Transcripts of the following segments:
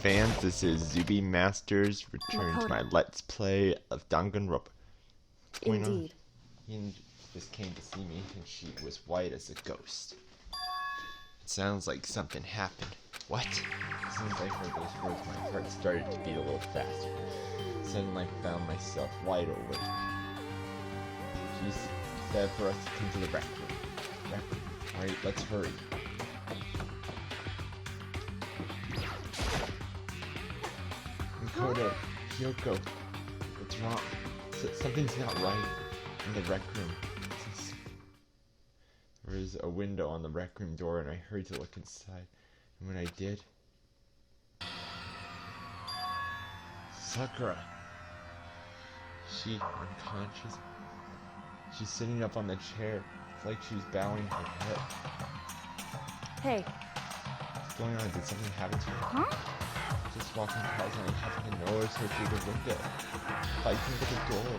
fans, this is Zubi Masters, returning to my Let's Play of Danganronpa. What's going on? Yin just came to see me, and she was white as a ghost. It sounds like something happened. What? As soon as I heard those words, my heart started to beat a little faster. Suddenly I found myself wide awake. She said for us to come to the rec room. Alright, let's hurry. Koda, Kyoko, what's wrong? Something's not right in the rec room. There is a window on the rec room door, and I hurried to look inside. And when I did, Sakura. She unconscious. She's sitting up on the chair. It's like she's bowing her head. Hey. What's going on? Did something happen to her? Huh? Just walking past and I happened to notice her through the window, fighting with the door.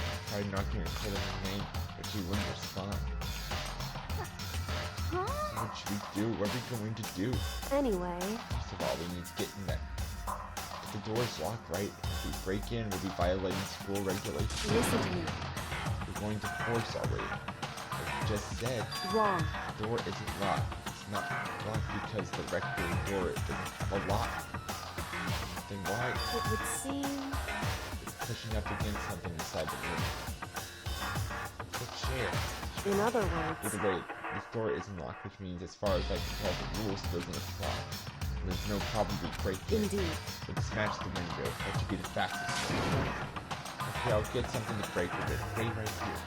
I tried knocking her call her name, but she wouldn't respond. Huh? So what should we do? What are we going to do? Anyway. First of all, we need to get in there. If the door's locked, right? If we break in, we'll be violating school regulations. Listen to me. We're going to force our way. Like you just said. Wrong. The door isn't locked. It's not locked because the rec room door doesn't have a lock. Then why? It would seem... It's pushing up against something inside the room. The chair. In other words... Either way, this door isn't locked, which means as far as I can tell, the rules doesn't apply. There's no problem we break in. Indeed. Let's smash the window. That should be the fastest way. Okay, I'll get something to break with it. Wait right here.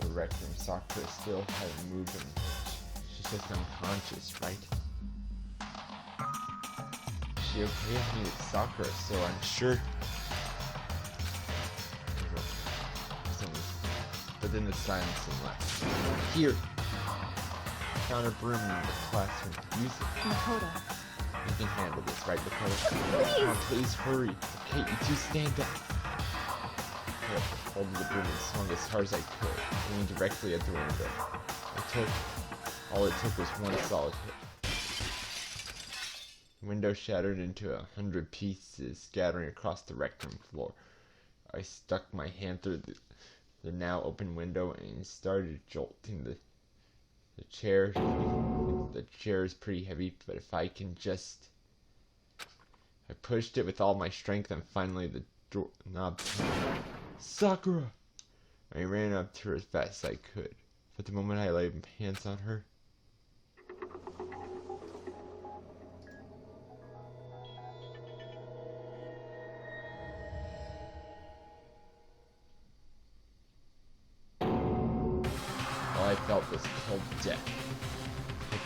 The rec room. Sakura still hasn't moved an inch. She's just unconscious, right? Is she okay? I mean, it's Sakura, so I'm sure. But then the silence and left. Here! Found a broom in the classroom. Use it. Makoto. You can handle this, right, Makoto? Please! Come on, please hurry. Okay, you two stand up. I holding the broom and swung as hard as I could, aiming directly at the window. All it took was one solid hit. The window shattered into 100 pieces, scattering across the rec room floor. I stuck my hand through the now open window and started jolting the chair. The chair is pretty heavy, but if I can just... I pushed it with all my strength, and finally the door knob... Sakura! I ran up to her as fast as I could, but the moment I laid hands on her... all I felt was cold death. I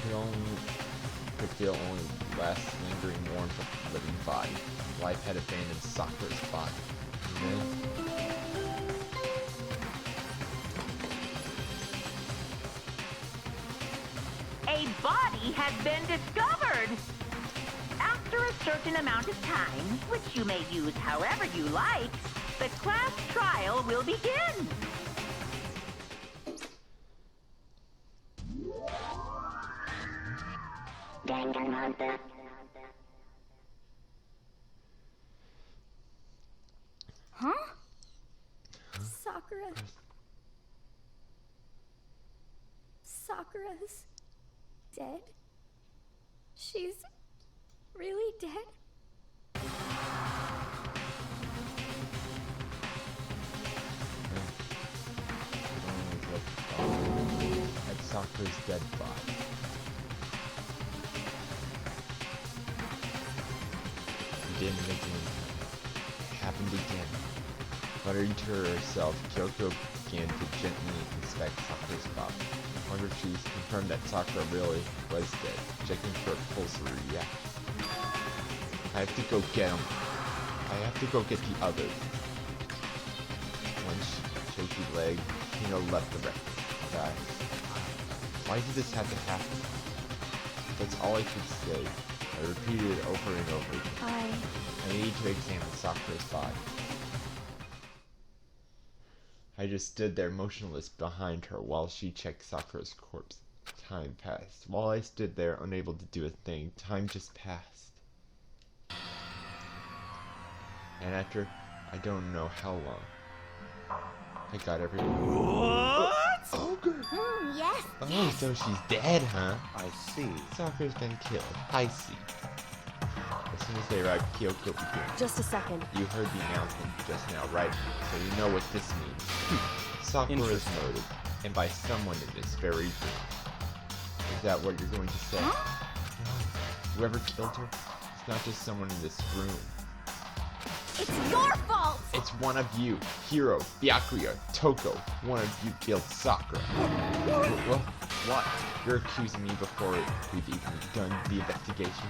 could feel only the last lingering warmth of the living body. Life had abandoned Sakura's body. And then... A body has been discovered! After a certain amount of time, which you may use however you like, the class trial will begin! Danganronpa. Huh? Sakura... Sakura's... dead? She's... really dead? At Sakura's dead body. Didn't make it in time. It happened again. Muttering to herself, Kyoko began to gently inspect Sakura's body. I wonder if she's confirmed that Sakura really was dead, checking for a pulse or reaction. I have to go get him. I have to go get the others. One shaky leg, Kino left the wreck. Guys, why did this have to happen? That's all I could say. I repeated it over and over again. I need to examine Sakura's body. I just stood there motionless behind her while she checked Sakura's corpse. time passed. While I stood there, unable to do a thing, time just passed. And after, I don't know how long, I got everything. What? Ogre! Yes. Oh, so she's dead, huh? I see. Sakura's been killed. I see. As soon as they arrived, Kyoko began. Just a second. You heard the announcement just now, right? So you know what this means. Sakura is Interesting. murdered, and by someone in this very room. Is that what you're going to say? No. Whoever killed her, it's not just someone in this room. It's your fault. It's one of you. Hiro, Byakuya, Toko. One of you killed Sakura. What? You're accusing me before we've even done the investigation.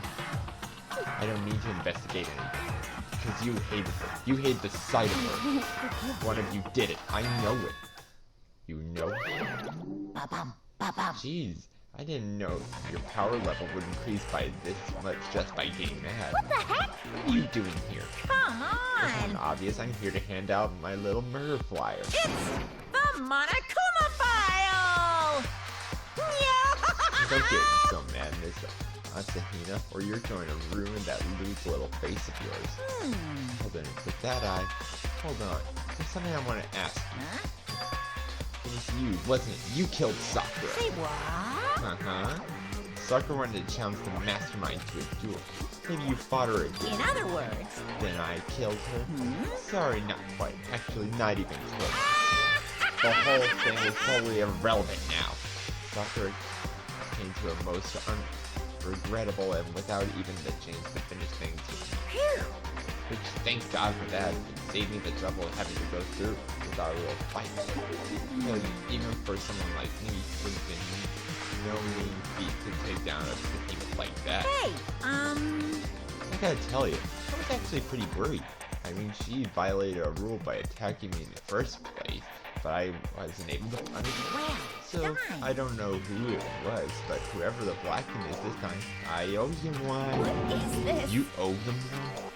I don't need to investigate anything. Because you hated her. You hate the sight of her. One of you did it. I know it. You know it? Jeez, I didn't know your power level would increase by this much just by getting mad. What the heck? What are you doing here? Come It's on! obvious I'm here to hand out my little murder flyer. It's the Monokuma file! Don't get so mad, Miss Asahina, or you're going to ruin that loose little face of yours. Well then, with that hold on. There's something I want to ask you. Huh? It was you, wasn't it? You killed Sakura. Say what? Uh-huh. Sakura wanted to challenge the mastermind to a duel. Maybe you fought her again. In other words, Then I killed her. Sorry, not quite. Actually, not even close. The whole thing is totally irrelevant now. Sakura came to a most unregrettable and without even the chance to finish things with me. Which, thank God for that, it saved me the trouble of having to go through without a little fight. Because even for someone like me, it would have been no mean feat to take down a behemoth like that. hey, I gotta tell you, I was actually pretty worried. I mean, she violated a rule by attacking me in the first place, but I wasn't able to punish her. well, So, darn. I don't know who it was, but whoever the Blacken is this time, I owe him one. What is this? You owe them one?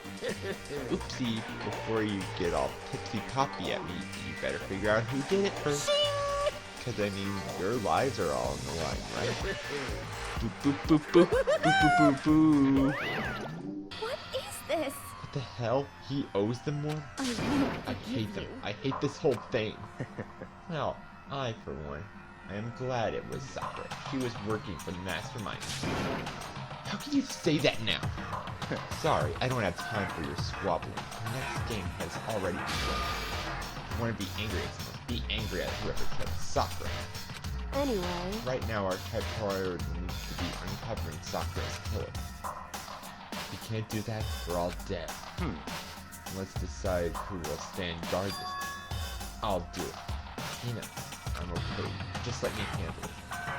Oopsie, before you get all tipsy-poppy at me, you better figure out who did it first. Because, I mean, your lives are all on the line, right? Boop, boop, boop, boop, boop, boop, boop, boop. What is this? What the hell? He owes them one? I won't I forgive hate them. you. I hate this whole thing. Well, I, for one, I am glad it was Sakura. She was working for the mastermind. How can you say that now? Sorry, I don't have time for your squabbling. The next game has already begun. If you want to be angry at someone, be angry at whoever killed Sakura. Anyway, Right now, our top priority needs to be uncovering Sakura's killer. If we can't do that, we're all dead. Let's decide who will stand guard this time. I'll do it. Hina, I'm okay. Just let me handle it.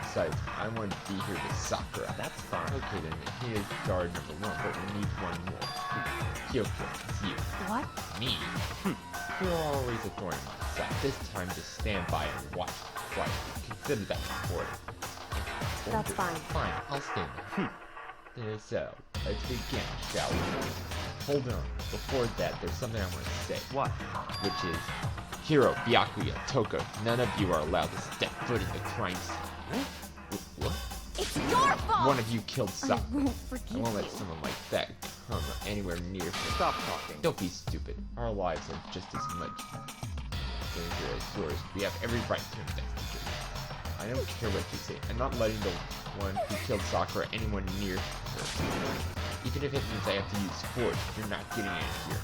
Besides, I want to be here with Sakura. That's fine. Okay then, Hina's guard number one, but we need one more. Kyoko, it's you. what? Me? You're always a thorn in my side. This time, just stand by and watch quietly. Consider that important. That's fine. Fine, I'll stand there. So, let's begin, shall we? Hold on. Before that, there's something I want to say. What? Which is, Hiro, Byakuya, Toko, none of you are allowed to step foot in the crime scene. What? It's your fault. One of you killed I Sakura. won't I forgive won't let you. someone like that come anywhere near me. Stop talking. Don't be stupid. Our lives are just as much danger as yours. We have every right to investigate. I don't care what you say. I'm not letting the one who killed Sakura anyone near her. Even if it means I have to use force, you're not getting in here.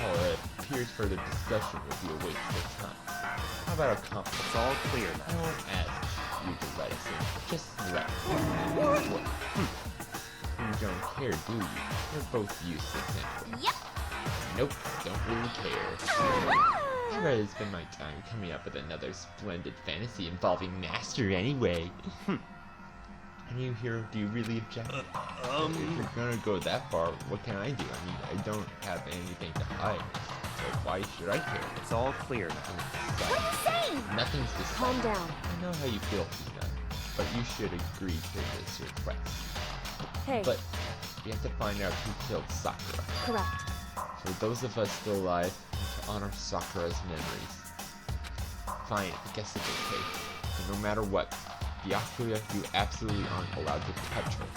Oh, it appears further discussion would be a waste of time. How about a compliment? It's all clear I now. won't ask you to let us in. Just let us in. What? You don't care, do you? You're both useless anyway. Yep. Nope, don't really care. I'd rather spend my time coming up with another splendid fantasy involving Master anyway. And you, Hero, do you really object? If you're gonna go that far, what can I do? I mean, I don't have anything to hide, so why should I care? It's all clear now. What are you saying? Nothing's decided. Calm down. I know how you feel, Hina, but you should agree to this request. Hey, But we have to find out who killed Sakura. correct. For those of us still alive, and to honor Sakura's memories. Fine, I guess it's okay. But no matter what, Byakuya, you absolutely aren't allowed to touch her.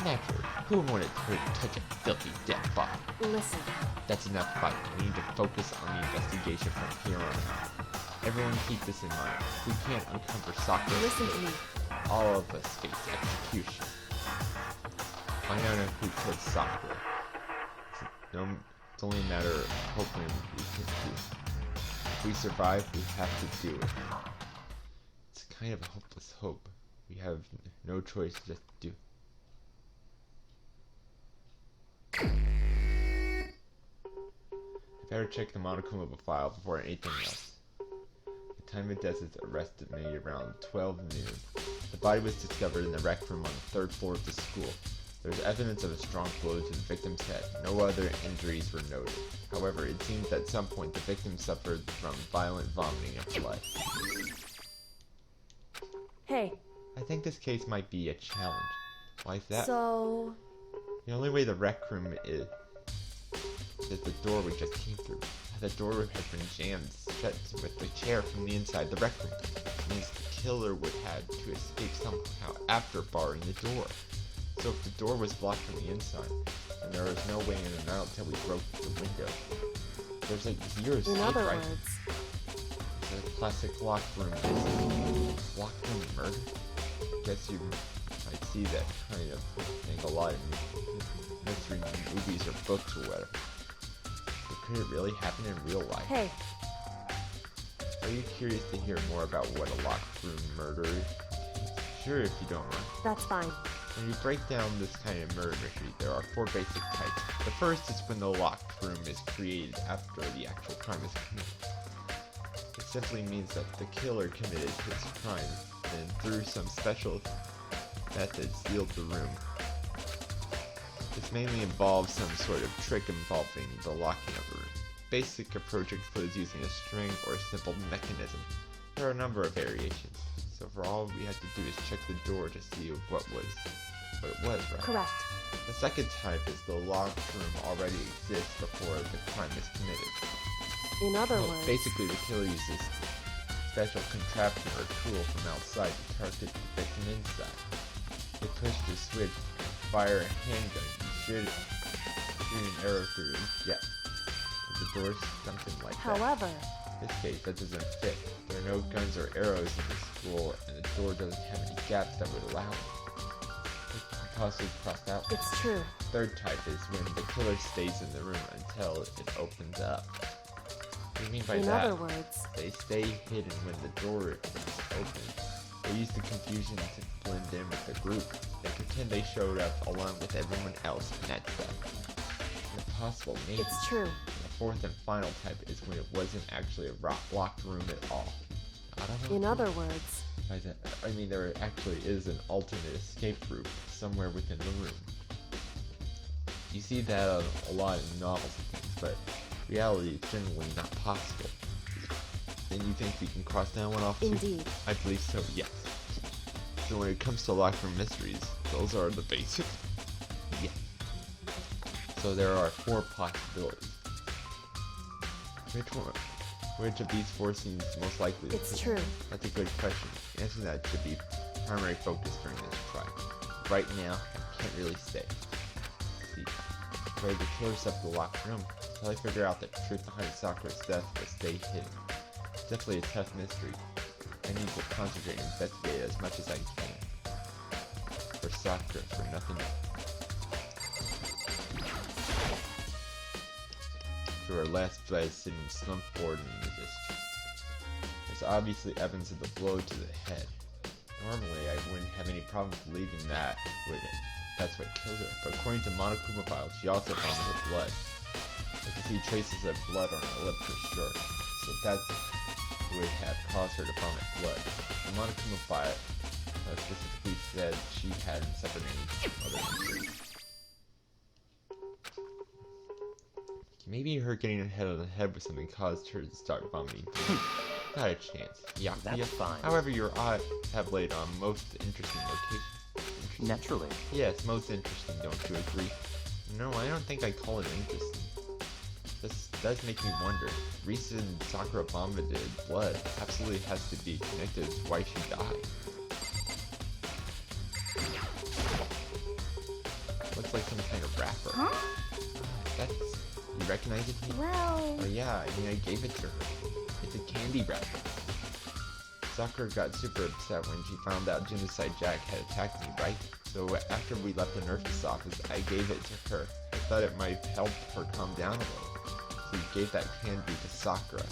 Naturally, who would want to touch a filthy dead body? Listen. That's enough fight. We need to focus on the investigation from here on out. Everyone keep this in mind. If we can't uncover Sakura, Listen to me. all of us face execution. Find out who killed Sakura. It's only a matter of hoping we can do. If we survive, we have to do it. It's kind of a hopeless hope. We have no choice, just do. I better check the Monokuma file before anything else. The time of Death's arrest is made around 12 noon. The body was discovered in the rec room on the 3rd floor of the school. There was evidence of a strong blow to the victim's head. No other injuries were noted. However, it seems that at some point the victim suffered from violent vomiting of blood. Hey. I think this case might be a challenge. Why is that? So... The only way the rec room is the door we just came through. The door has been jammed shut with the chair from the inside the rec room. It means the killer would have to escape somehow after barring the door. So if the door was blocked from the inside, and there was no way in and out until we broke the window, there's like zero escape, In other right? words... The classic locked room is locked room murder? Guess you might see that kind of thing a lot in mystery movies or books or whatever. But could it really happen in real life? Hey. Are you curious to hear more about what a locked room murder is? Sure, if you don't mind. That's fine. When you break down this kind of murder mystery, there are 4 basic types. The first is when the locked room is created after the actual crime is committed. It simply means that the killer committed his crime and through some special method sealed the room. This mainly involves some sort of trick involving the locking of the room. Basic approach includes using a string or a simple mechanism. There are a number of variations, so for all we have to do is check the door to see what it was, right? Correct. The second type is the locked room already exists before the crime is committed. In other words... Basically, the killer uses special contraption or tool from outside to target the victim inside. They push the switch, fire a handgun, and shoot an arrow through it. Yeah. The door's something like that. However... In this case, that doesn't fit. There are no guns or arrows in the school, and the door doesn't have any gaps that would allow it. It can possibly cross out. It's true. Third type is when the killer stays in the room until it opens up. What do you mean by that? In other words... They stay hidden when the door is open. They use the confusion to blend in with the group. They pretend they showed up along with everyone else, and that's that. And a possible maybe. It's true. The fourth and final type is when it wasn't actually a locked room at all. I don't know. In other words... I mean, there actually is an alternate escape route somewhere within the room. You see that a lot in novels and things, but reality is generally not possible. And you think we can cross that one off too? Indeed. I believe so, yes. So when it comes to locked room mysteries, those are the basics. Yeah. So there are 4 possibilities. Which of these 4 seems most likely to It's be? true. That's a good question. Answering that should be primary focus during this trial. Right now, I can't really say. Let's see. Where the killer slept in the locked room, until I figure out the truth behind Sakura's death will stay hidden. It's definitely a tough mystery. I need to concentrate and investigate as much as I can. For Sakura, for nothing else. To our last flight sitting slumped forward in the distance. There's obviously evidence of the blow to the head. Normally, I wouldn't have any problem believing that that's what killed her, but according to Monokuma files, she also vomited blood. I can see traces of blood on her lip for sure, so that would have caused her to vomit blood. The Monokuma file specifically said she hadn't suffered any other injuries. Maybe her getting hit on the head with something caused her to start vomiting. Not a chance. Yeah, That's fine. However, your eyes have laid on most interesting location. Naturally. Yes, most interesting, don't you agree? No, I don't think I call it interesting. This does make me wonder. Reason Sakura vomited blood absolutely has to be connected to why she died. looks like some kind of wrapper. Huh? That's... You recognize it here? Well, Oh yeah, I mean, I gave it to her. It's a candy wrapper. Sakura got super upset when she found out Genocide Jack had attacked me, right? So after we left the nurse's office, I gave it to her. I thought it might help her calm down a little. So we gave that candy to Sakura.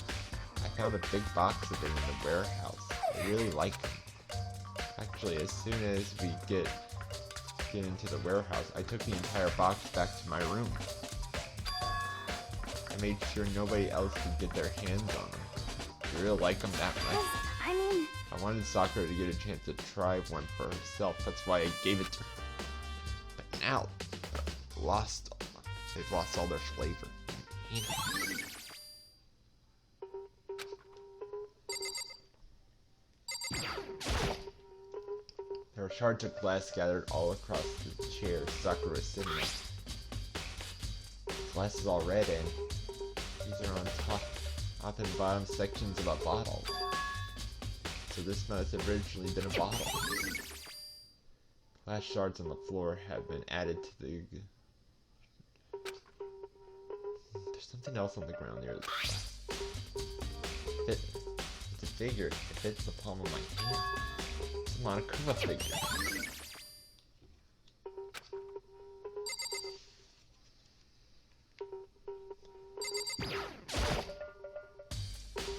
I found a big box of it in the warehouse. I really like them. Actually, as soon as we get into the warehouse, I took the entire box back to my room. I made sure nobody else could get their hands on them. You really like them that much? I mean, I wanted Sakura to get a chance to try one for herself. That's why I gave it to her. But now, they've lost all their flavor. There were shards of glass scattered all across the chair Sakura was sitting on. Glass is all red and these are on top and bottom sections of a bottle. So this must have originally been a bottle. Glass shards on the floor have been added to the... There's something else on the ground near the glass. It's a figure. It fits the palm of my hand. It's a Monokuma figure.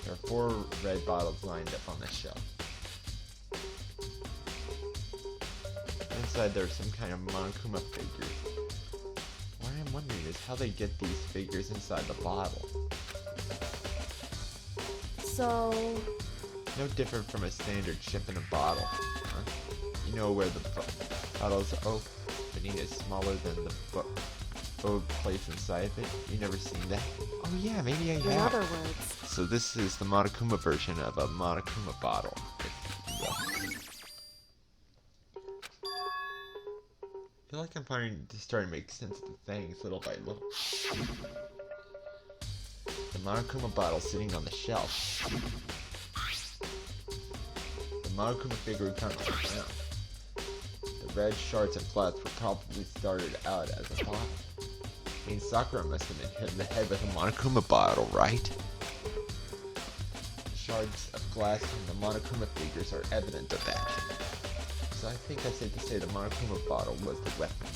There are 4 red bottles lined up on the shelf. Inside there's some kind of Monokuma figures. What I'm wondering is how they get these figures inside the bottle. so... No different from a standard chip in a bottle. Huh? You know where the bottle's opening is smaller than the boat place inside of it? You never seen that? Oh yeah, maybe I have. In other words, So this is the Monokuma version of a Monokuma bottle. If you will. I feel like I'm starting to make sense of the things little by little. The Monokuma bottle sitting on the shelf. The Monokuma figure comes from the ground. The red shards of glass were probably started out as a bottle. I mean, Sakura must have been hit in the head with a Monokuma bottle, right? The shards of glass and the Monokuma figures are evident of that. So I think I said to say the Monokuma bottle was the weapon.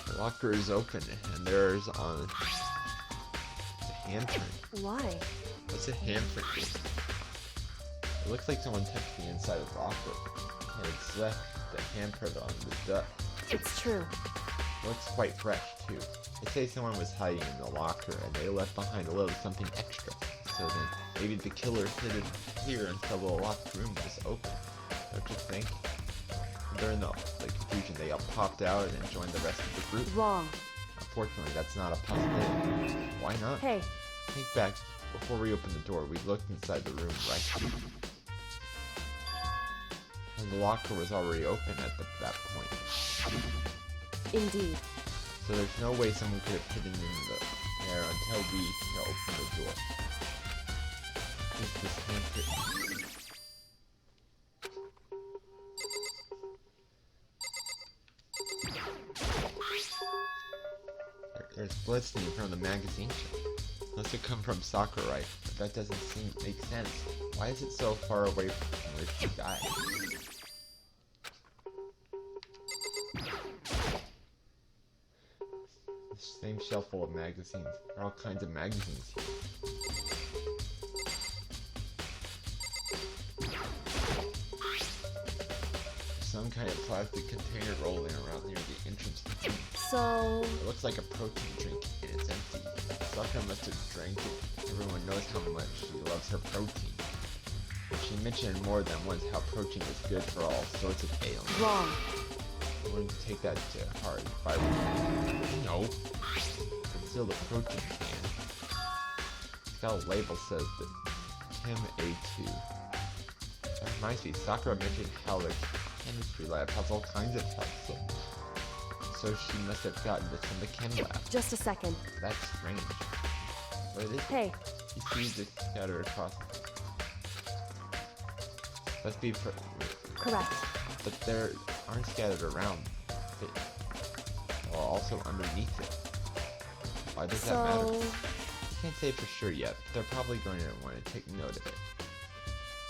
The locker is open and there's on a handprint. why? What's a handprint? It looks like someone touched the inside of the locker and it's left the handprint on the dust. It's true. It looks quite fresh too. They say someone was hiding in the locker and they left behind a little something extra. So then maybe the killer hid it here until the locked room was open. Don't you think? During the confusion, they all popped out and joined the rest of the group. Wrong. Unfortunately, that's not a possibility. Why not? Hey, Think back, before we opened the door, we looked inside the room, right? And the locker was already open at that point. indeed. So there's no way someone could have hidden in there until we opened the door. Just this handprint. There's bloodstains from the magazine shelf. Must have come from Sakura, right? But that doesn't seem to make sense. Why is it so far away from where she died? The same shelf full of magazines. There are all kinds of magazines here. Some kind of plastic container rolling around near the entrance to the room. So... It looks like a protein drink and it's empty. Sakura must have drank it. Everyone knows how much she loves her protein. She mentioned more than once how protein is good for all sorts of ailments. wrong. I'm going to take that to heart. No. It's still the protein can. It's got a label says that Tim A2. That reminds me, Sakura mentioned how the chemistry lab has all kinds of health. So she must have gotten this from the chem lab. Just a second. That's strange. What is it? Hey, You see this scattered across. Let's be Correct. but they aren't scattered around. They are also underneath it. Why does that matter? Can't say for sure yet, but they're probably going to want to take note of it.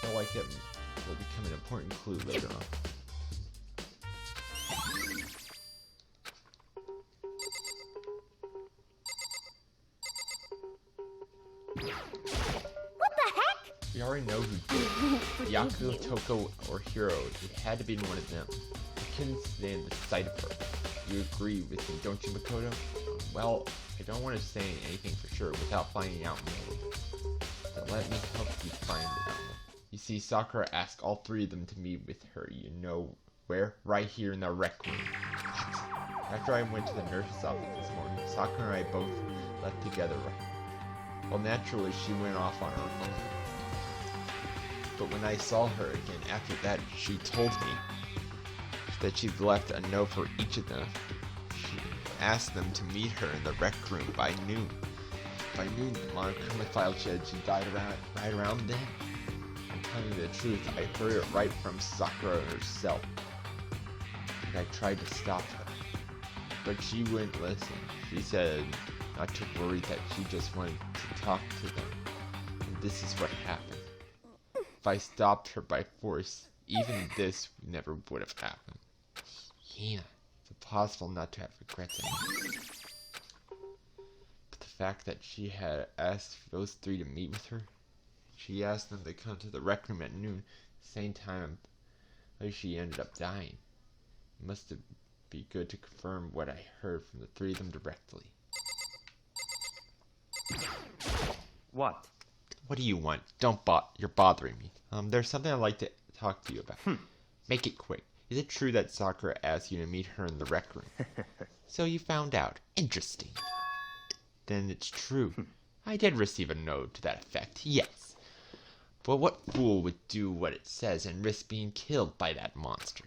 They'll like it will become an important clue later on. What the heck? We already know who did it. Yaku, Toko, or Hiro. It had to be one of them. I couldn't stand the sight of her. You agree with me, don't you, Makoto? Well, I don't want to say anything for sure without finding out more. But let me help you find out more. You see, Sakura asked all three of them to meet with her. You know where? Right here in the rec room. What? After I went to the nurse's office this morning, Sakura and I both left together. Well, naturally, she went off on her own. But when I saw her again after that, she told me that she'd left a note for each of them. She asked them to meet her in the rec room by noon. By noon, the Monokuma file said she died right around then. I'm telling you the truth, I heard it right from Sakura herself. And I tried to stop her. But she wouldn't listen. She said not to worry, that she just wanted to talk to them. And this is what happened. If I stopped her by force, even this never would have happened. Yeah, it's impossible not to have regrets anymore. But the fact that she had asked those three to meet with her, she asked them to come to the rec room at noon, same time she ended up dying. It must be good to confirm what I heard from the three of them directly. What? What do you want? You're bothering me. There's something I'd like to talk to you about. Make it quick. Is it true that Sakura asked you to meet her in the rec room? So you found out. Interesting. Then it's true. I did receive a note to that effect, yes. But what fool would do what it says and risk being killed by that monster?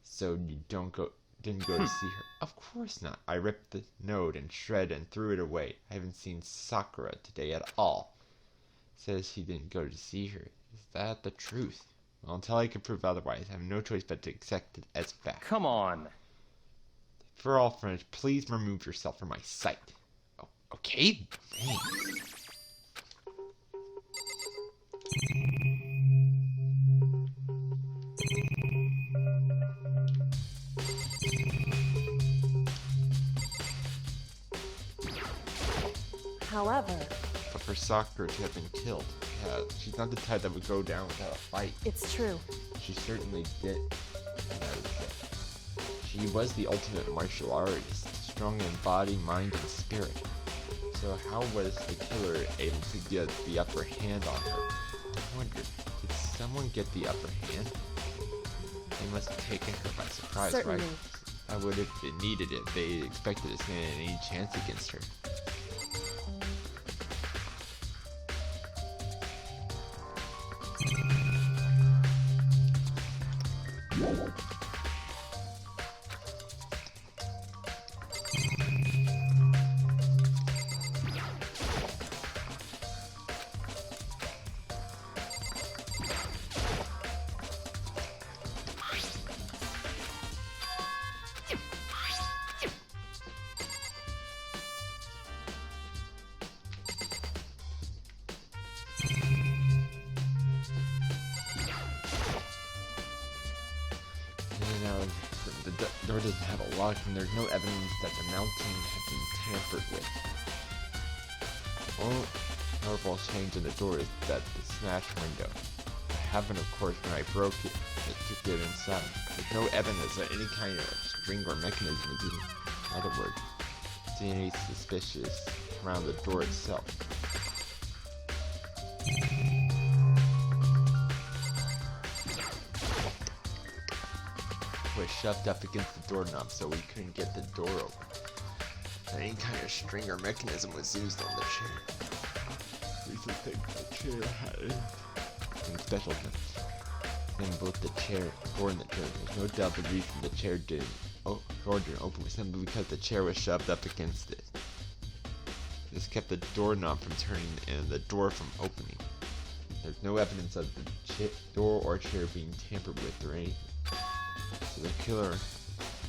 So you didn't go to see her? Of course not. I ripped the note and shredded and threw it away. I haven't seen Sakura today at all. Says he didn't go to see her. Is that the truth? Well, until I can prove otherwise, I have no choice but to accept it as fact. Come on. For all friends, please remove yourself from my sight. Oh, okay, thanks. However, But for Sakura to have been killed, yeah, she's not the type that would go down without a fight. it's true. She certainly did. She was the ultimate martial artist, strong in body, mind, and spirit. So how was the killer able to get the upper hand on her? I wonder, did someone get the upper hand? They must have taken her by surprise, Certainly. right? I would have been needed if they expected to stand any chance against her. The door doesn't have a lock, and there's no evidence that the mounting had been tampered with. The only notable change in the door is that the smashed window. It happened, of course, when I broke it to get inside. There's no evidence that any kind of string or mechanism was used. In other words, DNA suspicious around the door itself. Was shoved up against the doorknob so we couldn't get the door open. And any kind of string or mechanism was used on the chair. We used to think the chair had anything special in both the chair door and the chair. There's no doubt the reason the chair didn't open was simply because the chair was shoved up against it. This kept the doorknob from turning and the door from opening. There's no evidence of the door or chair being tampered with or anything. So the killer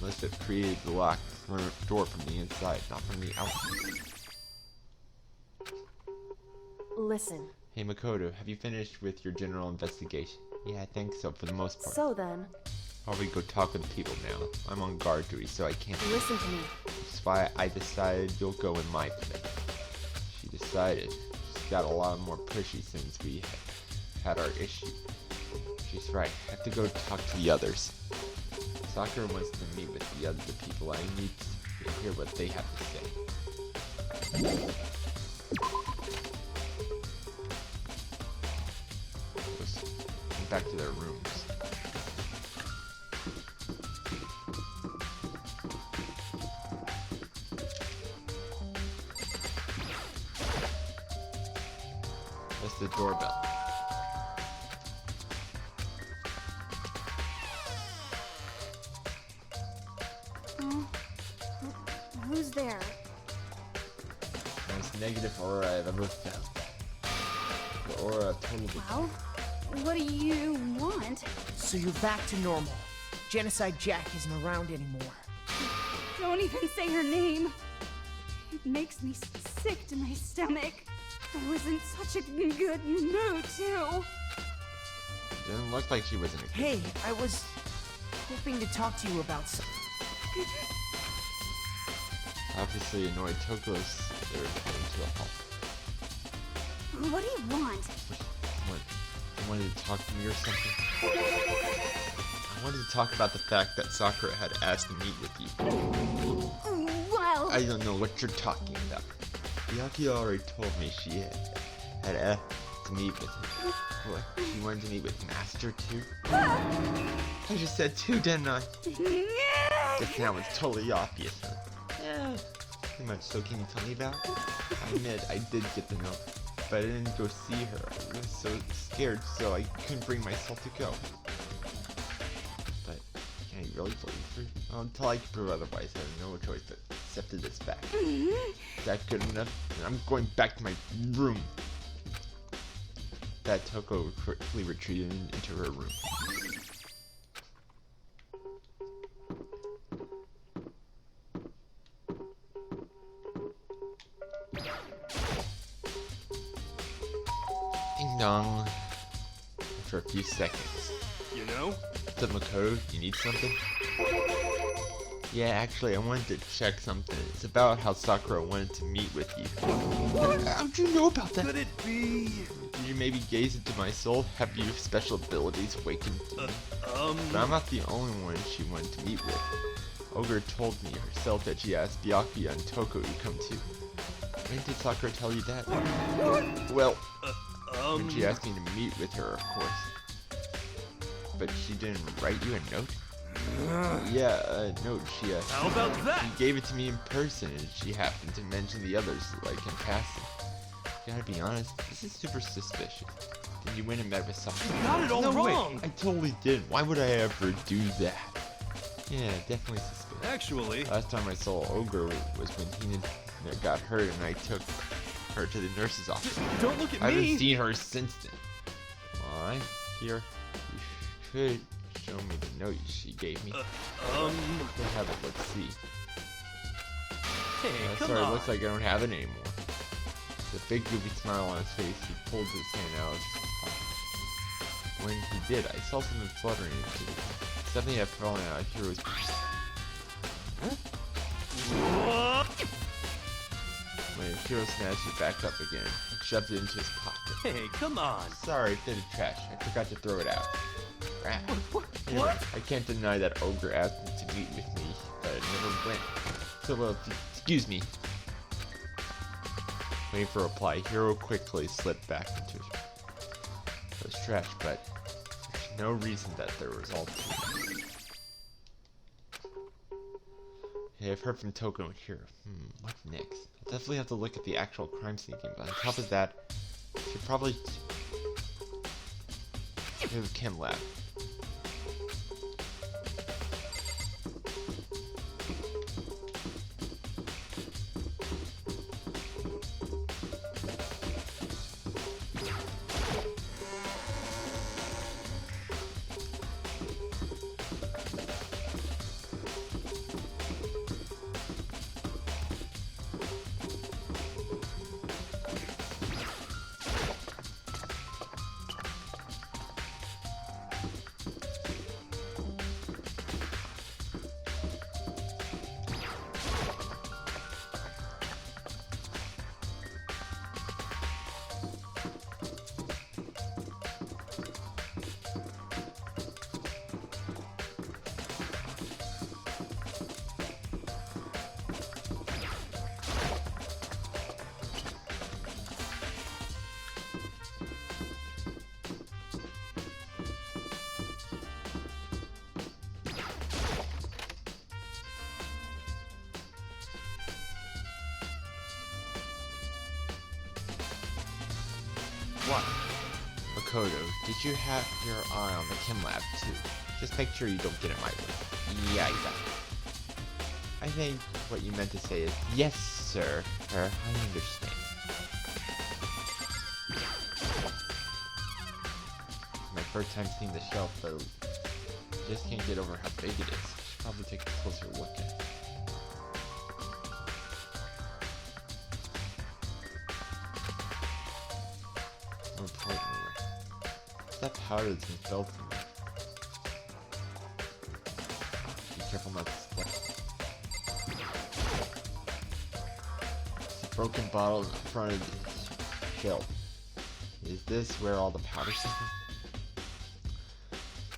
must have created the locked door from the inside, not from the outside. Listen. Hey Makoto, have you finished with your general investigation? Yeah, I think so, for the most part. So then, Probably go talk with people now. I'm on guard duty, so I can't. listen to me. That's why I decided you'll go in my place. She decided. She's got a lot more pushy since we had our issue. She's right. I have to go talk to the others. Sakura wants to meet with the other people. I need to hear what they have to say. Let's go back to their rooms. That's the doorbell. Who's there? Most negative aura I've ever felt. The aura of total Well, what do you want? So you're back to normal. Genocide Jack isn't around anymore. Don't even say her name. It makes me sick to my stomach. I was in such a good mood, too. Didn't look like she was in a Hey, I was hoping to talk to you about something. Obviously annoyed Toko's they're coming to a halt. What do you want? What? You wanted to talk to me or something? I wanted to talk about the fact that Sakura had asked to meet with you. Well, I don't know what you're talking about. Yaki already told me she had asked to meet with him. What? She wanted to meet with Master too? I just said two, didn't I? Just now it's totally obvious, huh? Yeah. Pretty much. So can you tell me about it? I admit I did get the note, but I didn't go see her. I was so scared, so I couldn't bring myself to go. But can I really believe her? Well, until I can prove otherwise, I have no choice but accept this fact. Is that good enough? And I'm going back to my room. That Toko quickly retreated into her room. Ding dong. After a few seconds. You know? What's up, Makoto? You need something? Yeah, actually, I wanted to check something. It's about how Sakura wanted to meet with you. What? How'd you know about that? Could it be? Did you maybe gaze into my soul? Have your special abilities awakened? But I'm not the only one she wanted to meet with. Ogre told me herself that she asked Byakuya and Toko to come too. When did Sakura tell you that? Well, when she asked me to meet with her, of course. But she didn't write you a note? Yeah, a note. She How about that? She gave it to me in person, and she happened to mention the others, like in passing. Gotta be honest, this is super suspicious. Then you went and met with someone. You got it all No, wrong. wait, I totally didn't. Why would I ever do that? Yeah, definitely suspicious. Actually, Last time I saw Ogre was when he got hurt, and I took her to the nurse's office. don't look at I me. haven't seen her since then. Well, I'm here. You should show me the note she gave me. We'll have it. Let's see. Hey, come Sorry, on. it looks like I don't have it anymore. With a big goofy smile on his face, he pulled his hand out of his pocket. When he did, I saw something fluttering into the air. Something had fallen out of Hiro's. When Hiro snatched it back up again and shoved it into his pocket. Hey, come on. Sorry, bit of trash. I forgot to throw it out. Crap. Anyway, What? I can't deny that Ogre asked me to meet with me, but it never went. So, excuse me. Waiting for a reply, Hiro quickly slipped back into it. It was trash, but there's no reason that there was all to it. Hey, I've heard from Toko and Hiro. What next? I'll definitely have to look at the actual crime scene game, but on top of that, I should probably do the chem lab. What? Makoto, did you have your eye on the chem lab too? Just make sure you don't get in my way. Yeah, you got it. I think what you meant to say is, yes, sir. I understand. My first time seeing the shelf, though. Just can't get over how big it is. Should probably take a closer look at it. More importantly, that powder that's been filled from me. Be careful not to step. There's a broken bottle in front of the shelf. Is this where all the powder's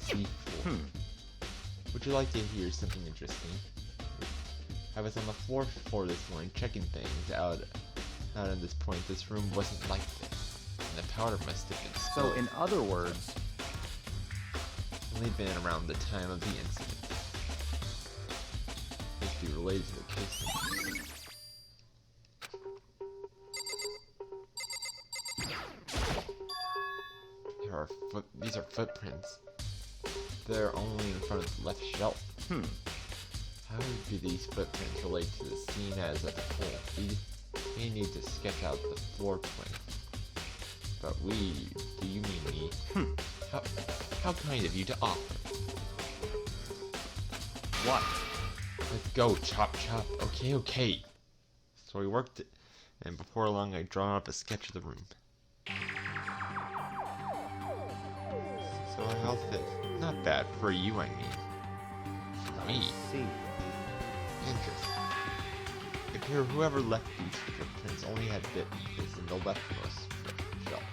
hidden? C4. Would you like to hear something interesting? I was on the fourth floor this morning checking things out. Not at this point, this room wasn't like this. And the powder must have been spilled. So, in other words, Only been around the time of the incident. Must be related to the case. These are footprints. They're only in front of the left shelf. How do these footprints relate to the scene as a whole? We may need to sketch out the floor plan. But we, do you mean me? How kind of you to offer. what? Let's go, chop chop. Okay. So we worked it, and before long I drawn up a sketch of the room. So how's this? Not bad for you, I mean. For me. See. Interesting. It appears whoever left these footprints only had bit is in the leftmost shelf.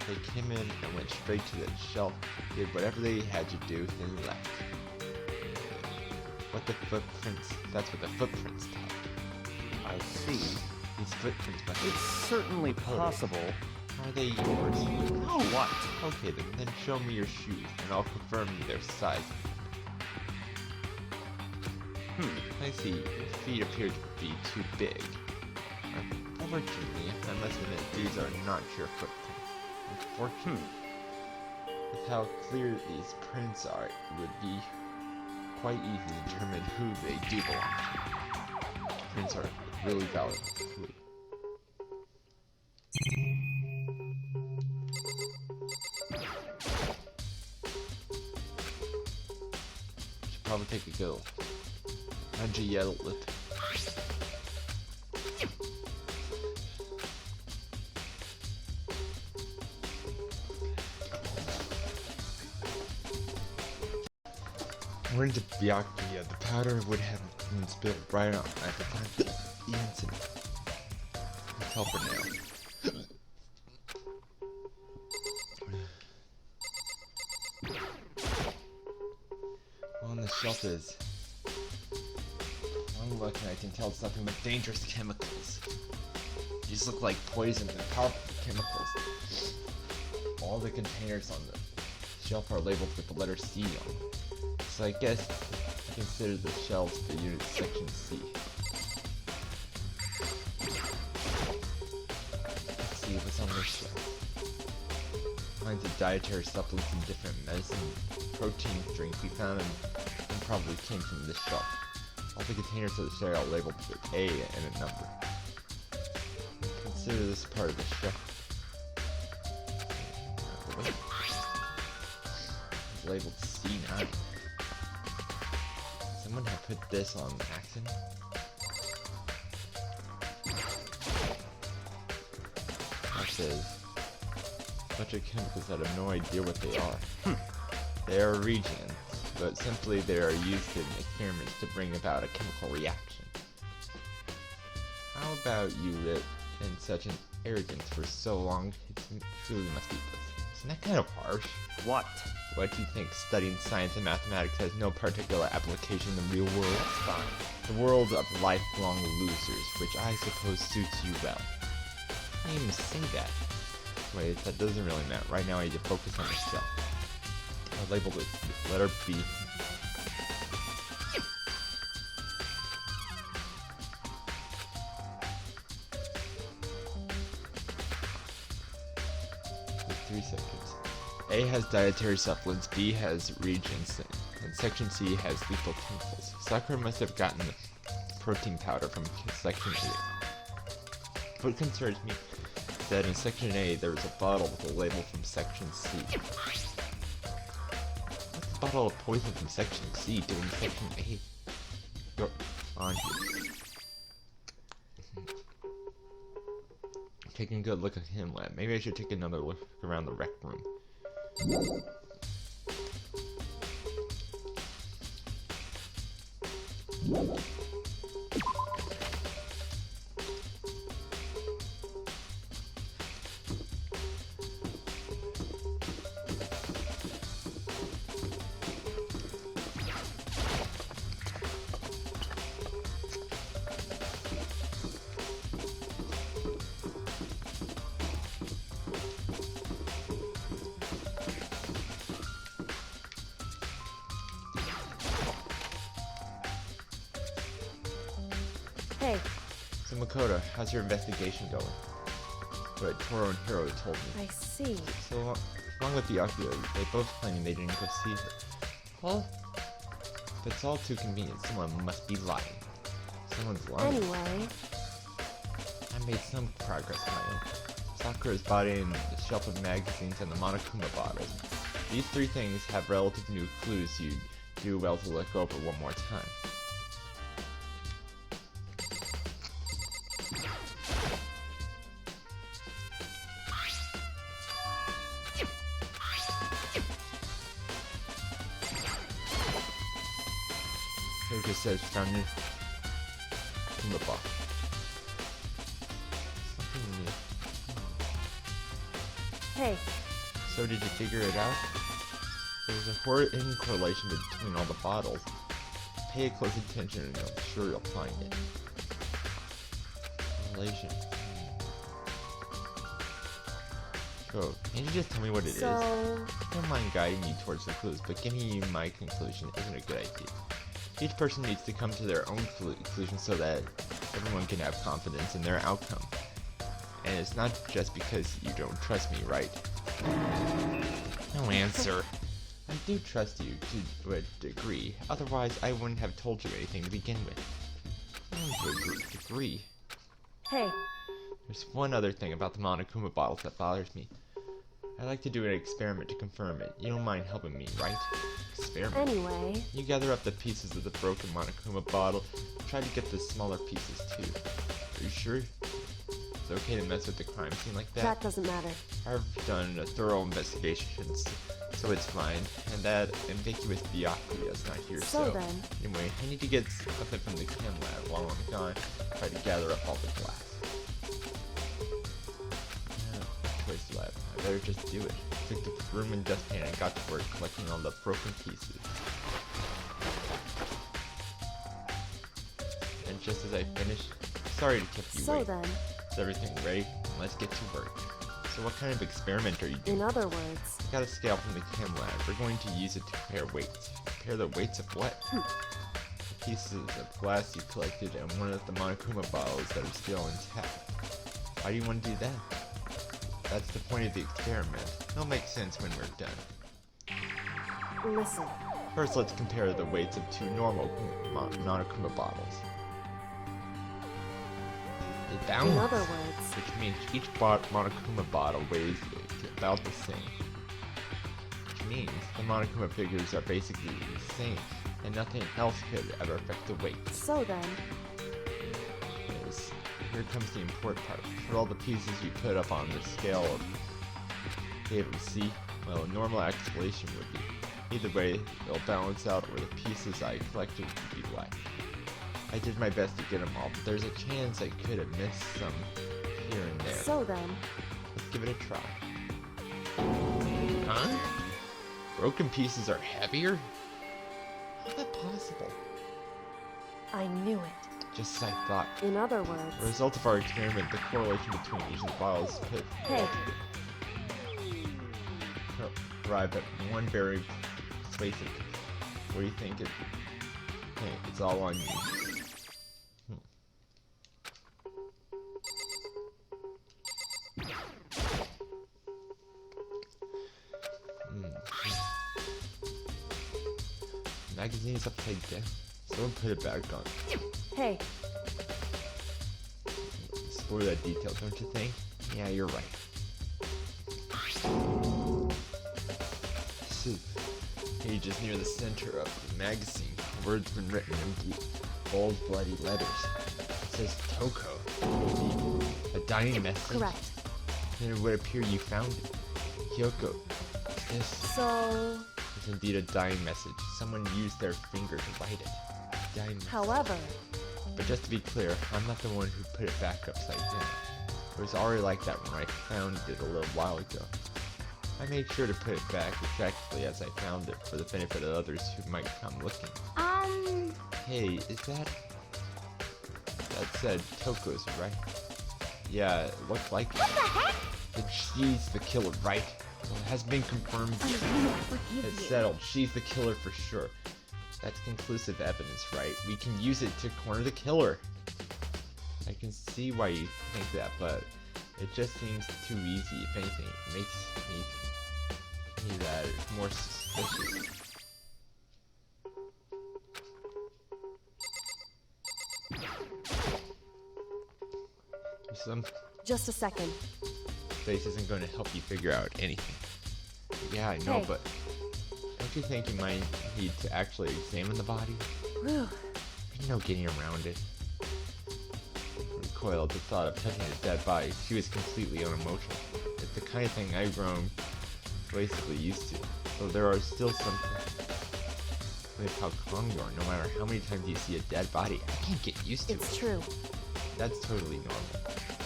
They came in and went straight to the shelf, did whatever they had to do, then left. That's what the footprints tell. I see. These footprints must It's certainly possible. Are they yours? Oh, what? Okay then show me your shoes, and I'll confirm their size. I see. Your feet appear to be too big. Unfortunately, I must admit these are not your footprints. Unfortunately. With how clear these prints are, it would be quite easy to determine who they do belong to. Prints are really valuable. Should probably take a go. Anji yelled it. According to Byakuya, the powder would have been spilled right on at the time of the incident. Let's help her now. Well, on the shelf is one look and I can tell it's nothing but dangerous chemicals. These look like poison and powerful chemicals. All the containers on the shelf are labeled with the letter C on them. So I guess I consider the shelves the unit section C. Let's see what's on this shelf. Kinds of dietary supplements and different medicine, protein drinks we found and probably came from this shelf. All the containers of the share are labeled with A and a number. Consider this part of the shelf. It's labeled C9. Someone had put this on accident. That says a bunch of chemicals that have no idea what they are. They are reagents, but simply they are used in experiments to bring about a chemical reaction. How about you live in such an arrogance for so long? It truly must be bliss. Isn't that kind of harsh? What? What do you think? Studying science and mathematics has no particular application in the real world? That's fine. The world of lifelong losers, which I suppose suits you well. I didn't even say that. Wait, that doesn't really matter. Right now I need to focus on myself. I'll label it with letter B. A has dietary supplements, B has reagents, and Section C has lethal chemicals. Sakura must have gotten the protein powder from Section A. What concerns me is that in Section A there was a bottle with a label from Section C. What's the bottle of poison from Section C doing Section A? Go on here. Taking a good look at him lab. Maybe I should take another look around the rec room. Hey, So Makoto, how's your investigation going? What Toro and Hiro told me. I see. So along with the Akio, they both claim they didn't go see her. Well, if it's all too convenient, someone must be lying. Someone's lying. Anyway, I made some progress on my own. Sakura's body and the shelf of magazines and the Monokuma bottle. These three things have relative new clues you'd do well to look over one more time. It just says found in the box. Something new. hey, So did you figure it out? There's a hidden correlation between all the bottles. Pay close attention and I'm sure you'll find it. Correlation. So, can you just tell me what it is? I don't mind guiding you towards the clues, but giving you my conclusion isn't a good idea. Each person needs to come to their own conclusion so that everyone can have confidence in their outcome. And it's not just because you don't trust me, right? No answer. I do trust you to a degree, otherwise I wouldn't have told you anything to begin with. Only to a degree. hey, There's one other thing about the Monokuma bottles that bothers me. I'd like to do an experiment to confirm it. You don't mind helping me, right? Experiment. anyway, You gather up the pieces of the broken Monokuma bottle. Try to get the smaller pieces too. Are you sure? It's okay to mess with the crime scene like that? that doesn't matter. I've done a thorough investigation, so it's fine. And that ambiguous Byakuya is not here, So so... then. Anyway, I need to get something from the chem lab while I'm gone. Try to gather up all the glass. Choice lab. I better just do it. Took the broom and dustpan and got to work collecting all the broken pieces. And just as I finished, sorry to keep you So waiting. then, Is everything ready? Let's get to work. So what kind of experiment are you doing? in other words, I got a scale from the chem lab. We're going to use it to compare weights. Compare the weights of what? The pieces of glass you collected and one of the Monokuma bottles that are still intact. Why do you want to do that? That's the point of the experiment. It'll make sense when we're done. listen, First, let's compare the weights of two normal Monokuma bottles. They balance, in other words, which means each Monokuma bottle weighs about the same. Which means the Monokuma figures are basically the same, and nothing else could ever affect the weight. so then, Is here comes the important part. For all the pieces you put up on the scale of be able to see, well, a normal explanation would be. Either way, they'll balance out or the pieces I collected would be left. I did my best to get them all, but there's a chance I could have missed some here and there. so then, Let's give it a try. Huh? Broken pieces are heavier? How's that possible? I knew it. Just as I thought. In other The words, result of our experiment, the correlation between each of the bottles could hey, arrive at one very persuasive. What do you think? Hey, it's all on you. magazine is upside down. Someone put it back on. Hey, Explore that detail, don't you think? Yeah, you're right. Soup. Pages near the center of the magazine. Words been written in bold, bloody letters. It says Toko. A dying message. correct. Then it would appear you found it. Kyoko. This So, is indeed a dying message. Someone used their finger to write it. Dying message. however, But just to be clear, I'm not the one who put it back upside down. It was already like that when I found it a little while ago. I made sure to put it back exactly as I found it for the benefit of others who might come looking. Hey, is that... That said Toko's, right? Yeah, it looked like it. what the heck? She's the killer, right? Well, it has been confirmed. I won't forgive It's you. settled. She's the killer for sure. That's conclusive evidence, right? We can use it to corner the killer. I can see why you think that, but it just seems too easy. If anything, it makes me think that it's more suspicious. Some Just a second. face isn't going to help you figure out anything. Yeah, I know, Hey. but don't you think you might need to actually examine the body? Whew. There's no getting around it. Recoiled at the thought of touching a dead body, she was completely unemotional. It's the kind of thing I've grown basically used to. So there are still some with how calm you are, no matter how many times you see a dead body. I can't get used to It's it. true. That's totally normal.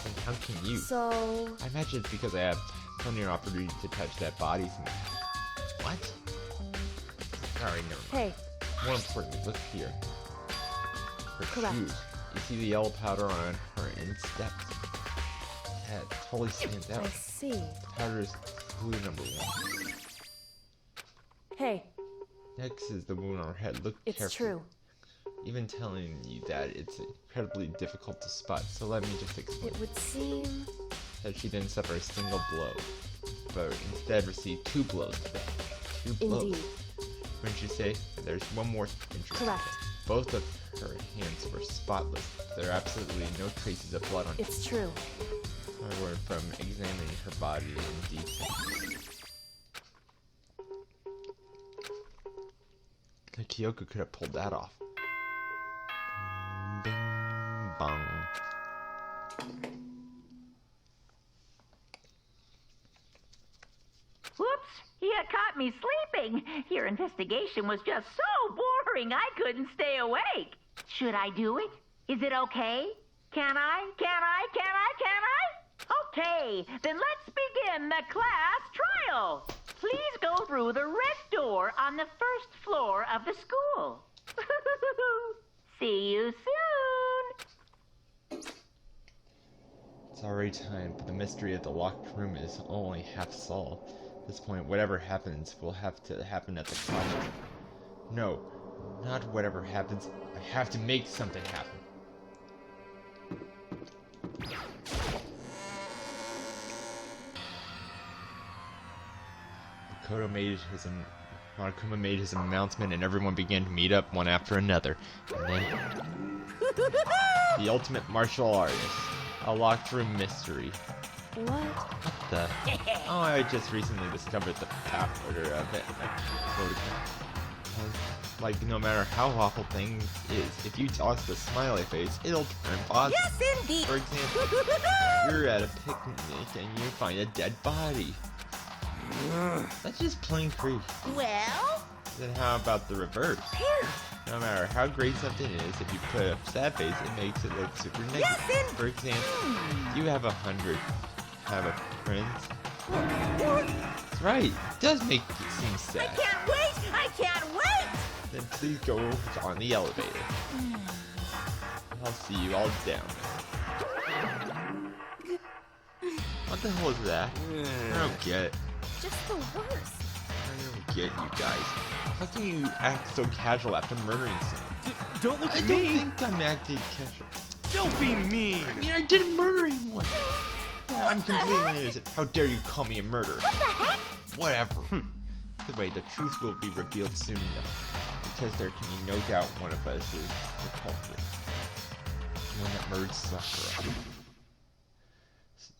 And how can you? So, I imagine it's because I have plenty of opportunity to touch dead bodies and... What? Alright, never mind. hey, More importantly, look here. Her Correct. shoes. You see the yellow powder on her insteps? Yeah, it totally stands I out. see. The powder is clue number 1. Hey, Next is the wound on her head. Look it's carefully. true. Even telling you that it's incredibly difficult to spot, so let me just explain. It would seem... That she didn't suffer a single blow, but instead received 2 blows to the head. 2 blows. Indeed. Wouldn't you say? There's one more interesting Correct. thing. Both of her hands were spotless. There are absolutely no traces of blood on them. It's true. I learned from examining her body in detail. The Kyoko could have pulled that off. Bing bong. Whoops! You caught me sleeping. Your investigation was just so boring I couldn't stay awake. Should I do it? Is it okay? Can I? Can I? Can I? Can I? Okay, then let's begin the class trial. Please go through the red door on the first floor of the school. See you soon. It's already time, but the mystery of the locked room is only half solved. At this point, whatever happens will have to happen at the classroom. No, not whatever happens. I have to make something happen. Monokuma made his announcement, and everyone began to meet up one after another. And then, the ultimate martial artist, a locked room mystery. What? The oh, I just recently discovered the password of it. Like, no matter how awful things is, if you toss the smiley face, it'll turn positive. Yes, indeed. For example, you're at a picnic and you find a dead body. That's just plain creepy. Well, Then how about the reverse? here. No matter how great something is, if you put a sad face, it makes it look super negative. Yes, For example, you have 100 friends. That's right. It does make it seem I sad. can't wait. I can't wait. Then please go on the elevator. I'll see you all down there. What the hell is that? I don't get it. Just the worst. I don't get you guys. How can you act so casual after murdering someone? Don't look I at don't me! think I'm acting casual. Don't be mean! I mean, I didn't murder anyone. I'm completely innocent. How dare you call me a murderer? What the heck? Whatever. Anyway, the truth will be revealed soon enough. because there can be no doubt one of us is the culprit. The one that murdered Sakura.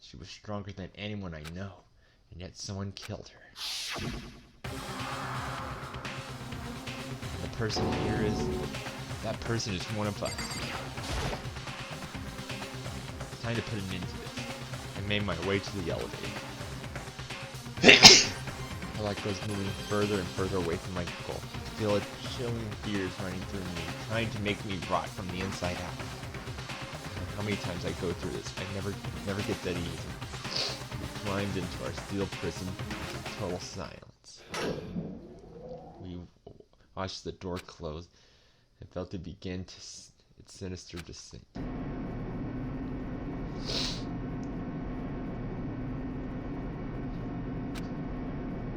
She was stronger than anyone I know, and yet someone killed her. And the person here is... that person is one of us. Time to put an end to this. I made my way to the elevator. My life goes moving further and further away from my goal. I feel a chilling fears running through me, trying to make me rot from the inside out. How many times I go through this, I never get that easy. We climbed into our steel prison in total silence. We watched the door close and felt it begin to its sinister descent.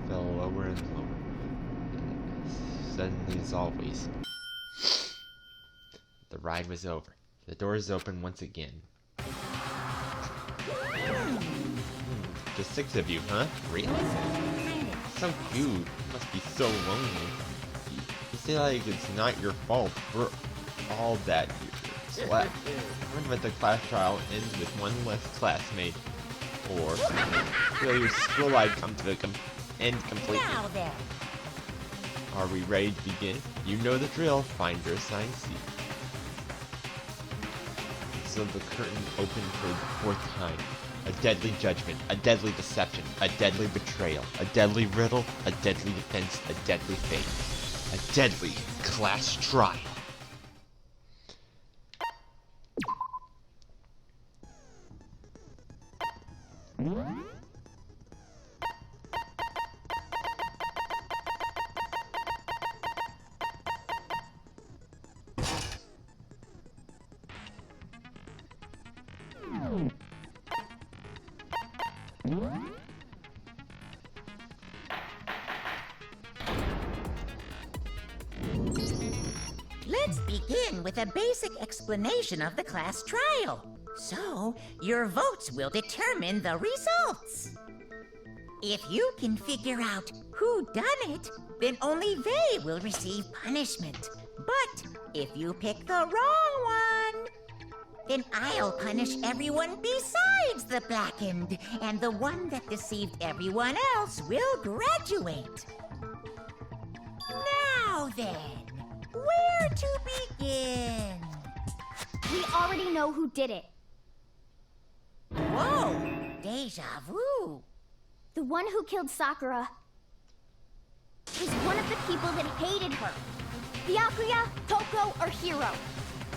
Fell lower and lower. And suddenly, as always, the ride was over. The doors open once again. Just 6 of you, huh? Really? So cute. Must be so lonely. You say like it's not your fault. We're all that you slept. Wonder if the class trial ends with one less classmate. Or will your school life come to an end completely? Now then. Are we ready to begin? You know the drill. Find your assigned seat. So the curtain opened for the 4th time. A deadly judgment, a deadly deception, a deadly betrayal, a deadly riddle, a deadly defense, a deadly fate, a deadly class trial. Let's begin with a basic explanation of the class trial. So, your votes will determine the results. If you can figure out who done it, then only they will receive punishment. But if you pick the wrong one, then I'll punish everyone besides the blackened, and the one that deceived everyone else will graduate. Now then, where to begin? We already know who did it. Whoa, deja vu. The one who killed Sakura was one of the people that hated her. Byakuya, Toko, or Hiro.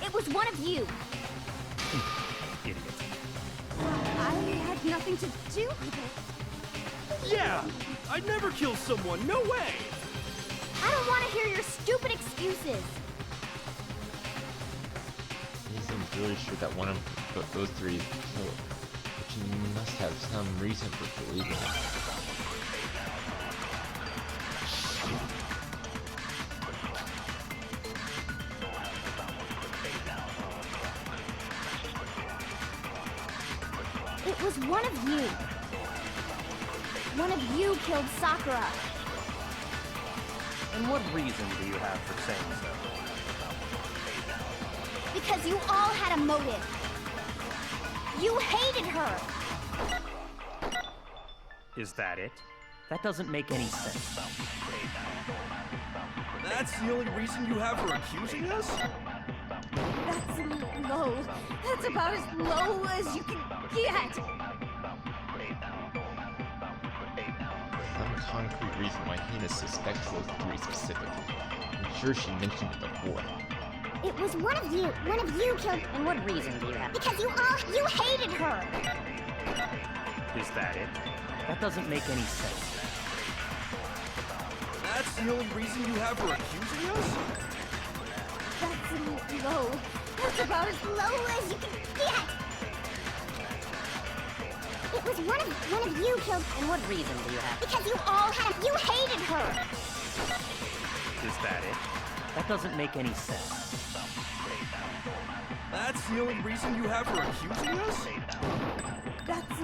It was one of you. Idiot. I had nothing to do with it. Yeah! I'd never kill someone, no way! I don't want to hear your stupid excuses. He isn't really sure that one of those 3 is killed, but you must have some reason for believing it. It was one of you. One of you killed Sakura. And what reason do you have for saying so? Because you all had a motive. You hated her. Is that it? That doesn't make any sense. That's the only reason you have for accusing us? That's low. That's about as low as you can get. Some concrete reason why Hina suspects those 3 specifically. I'm sure she mentioned it before. It was one of you. One of you killed. And what reason do you have? Because you hated her. Is that it? That doesn't make any sense. That's the only reason you have for accusing us? That's low. That's about as low as you can get. It was one of you killed. And what reason do you have? Because you hated her. Is that it? That doesn't make any sense. That's the only reason you have for accusing us? That's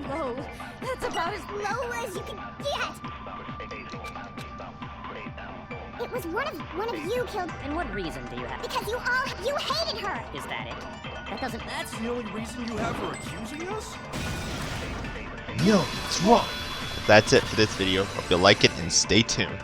low. That's about as low as you can get. It was one of you killed. And what reason do you have? Because you hated her. Is that it? That doesn't. That's the only reason you have for accusing us? No, it's wrong. That's it for this video. Hope you like it and stay tuned.